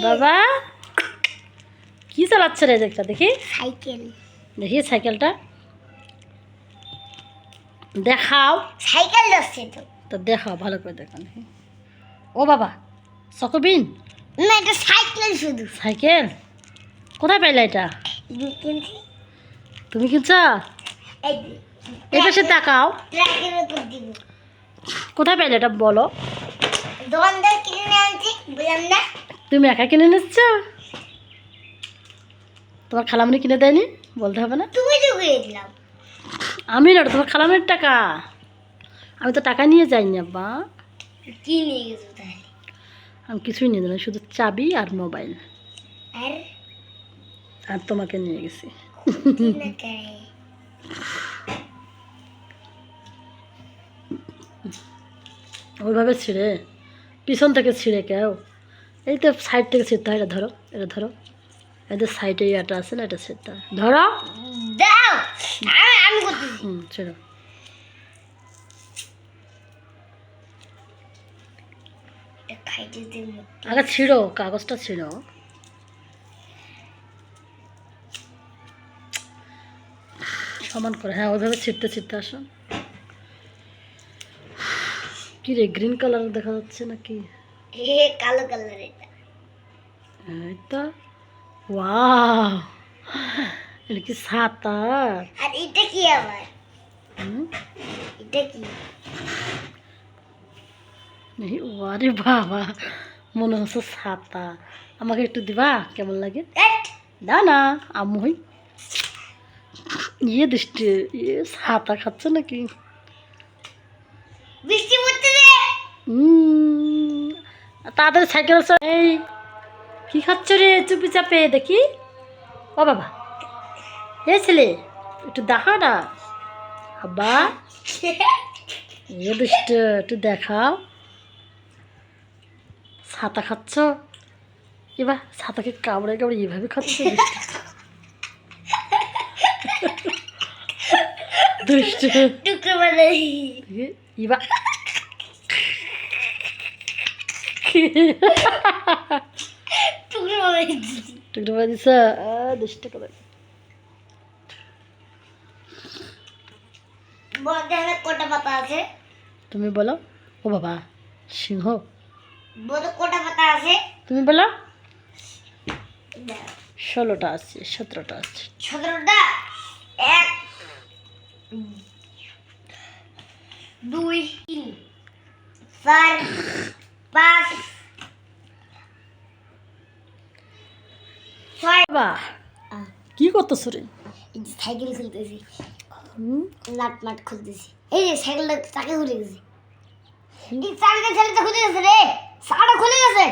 বাবা কি চালাচ্ছে রে দেখটা দেখি সাইকেল দেখি সাইকেলটা দেখাও সাইকেল যাচ্ছে তো তো দেখাও ভালো করে দেখো দেখি ও বাবা সকবিন না এটা সাইকেল শুধু সাইকেল কোথায় পাইলা এটা তুমি কিনছ এই এই পাশে তাকাও ট্রাকের উপর দিব কোথায় পাইলে এটা বলো দোকানদার কিনে আনছি বললাম না তুমি একা কিনে নিচ্ছ তোমার খালামনি কিনে দেয়নি বলতে হবে না তুমি তো করে দিলাম আমি না তোমার খালামনির টাকা আমি তো টাকা নিয়ে যাইনি আব্বা কি নিয়ে গেছো তাহলে আমি কিছুই নিয়ে দিলাম শুধু চাবি আর মোবাইল আর আর তোমাকে নিয়ে গেছি না করে ওইভাবে ছিঁড়ে পিছন থেকে ছিঁড়ে কেউ এই তো সাইড থেকে ছিঁড়তে হয় এটা ধরো এদের সাইডে ইয়াটা আছে না এটা ছিঁড়তে হয় ধরো দাও আমি করতেছি ছিঁড়ো খাইতে দিন আগে ছিঁড়ো কাগজটা ছিঁড়ো সমান করে হ্যাঁ ওইভাবে ছিঁড়তে ছিঁড়তে আসো কি রে গ্রিন কালার দেখা যাচ্ছে নাকি এ কালো কালার এটা এই তো ওয়াও এটা কি ছাতা আর এটা কি আবার এটা কি আরে বাবা মনে হচ্ছে ছাতা আমাকে একটু দিবা কেমন লাগে দাও না আম্মু হই ইয়ে দৃষ্টি ইয়ে ছাতা খাচ্ছে নাকি বৃষ্টি পড়তে তাড়াতাড়ি সাইকেল এই কি খাচ্ছ রে চুপি চাপে দেখি ও বাবা এই ছেলে একটু দেখা না আব্বা ইয়ে দৃষ্টি একটু দেখাও ছাতা খাচ্ছ এবার ছাতাকে কামড়ে কামড়ে এইভাবে খাচ্ছে দুষ্টু টুকরো বানাই এবার টুকরো বানাই টুকরো করে দিছ দুষ্ট করে বলতে কটা পাতা আছে তুমি বলো ও বাবা সিংহ বলতে কটা পাতা আছে তুমি বলো 16টা আছে 17টা আছে 17টা 1 2 3 4 5 6 বাবা কি করতেছো রে সাইকেল খুলতেছি নাট নাট খুলতেছি এই যে সাইকেলটা চাকা খুলে গেছে এই চাকাটা ছেলেটা খুলে গেছে রে চাকাটা খুলে গেছে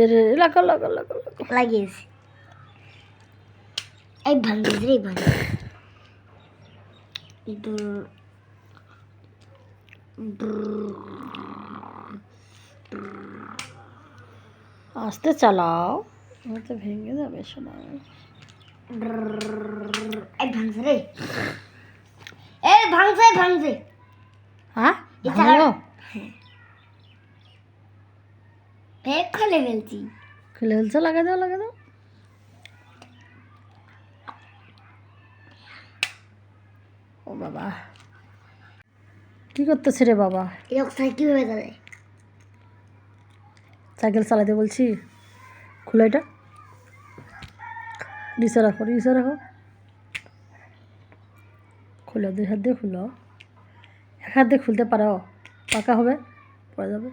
রে লাগা লাগা লাগা লাগা লাগিয়েছে এই ভাঙে রে ভাঙে ইদুর আস্তে চালাও তো ভেঙে যাবে শোনা এই ভাঙছে রে এই ভাঙছে ভাঙছে হ্যাঁ এই ভালো চাকা খুলে ফেলছি খুলে ফেলছো লাগা দাও ও বাবা কি করতেছে রে বাবা এরকম সাইকেল হয়ে যাবে সাইকেল চালাতে বলছি খুলো এটা নিচে রাখো খুলো 2 হাত দিয়ে খুলো 1 হাত দিয়ে খুলতে পারো পাকা হবে পড়ে যাবে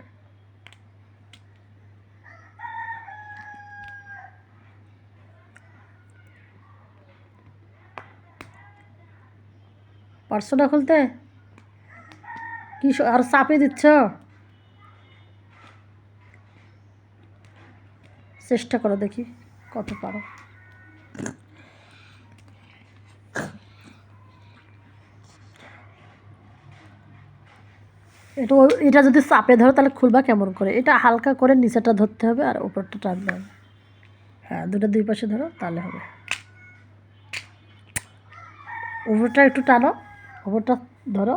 পারছো না খুলতে কি আর চাপে দিচ্ছ চেষ্টা করো দেখি কত পারো এটা যদি চাপে ধরো তাহলে খুলবা কেমন করে এটা হালকা করে নিচেটা ধরতে হবে আর উপরটা টানতে হবে হ্যাঁ দুই পাশে ধরো তাহলে হবে উপরটা একটু টানো উপরটা ধরো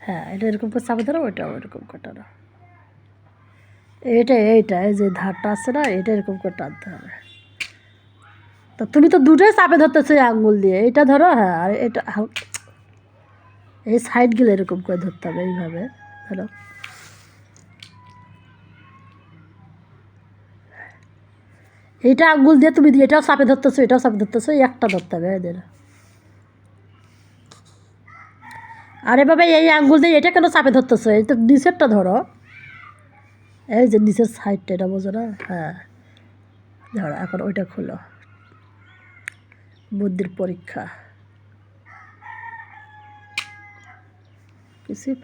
হ্যাঁ এটা এরকম করে চাপে ধরো ওইটা ওইরকম করে টানো এইটা এইটা এই যে ধারটা আছে না, এটা এরকম করে টানতে হবে। তো তুমি তো দুটোই চাপে ধরতেছো এই আঙ্গুল দিয়ে, এটা ধরো, হ্যাঁ, আর এটা এই সাইডগুলো এরকম করে ধরতে হবে, এইভাবে ধরো। এইটা আঙ্গুল দিয়ে তুমি এটাও চাপে ধরতেছো, এটাও চাপে ধরতেছো, এই একটা ধরতে হবে, এই ধরো। আর এভাবে এই আঙ্গুল দিয়ে এটা কেন চাপে ধরতেছো, এই তো নিচেরটা ধরো, এই যে নিচের সাইডটা, এটা বোঝো না? হ্যাঁ, ধরো এখন ওইটা খুলো। বুদ্ধির পরীক্ষা, কিছুই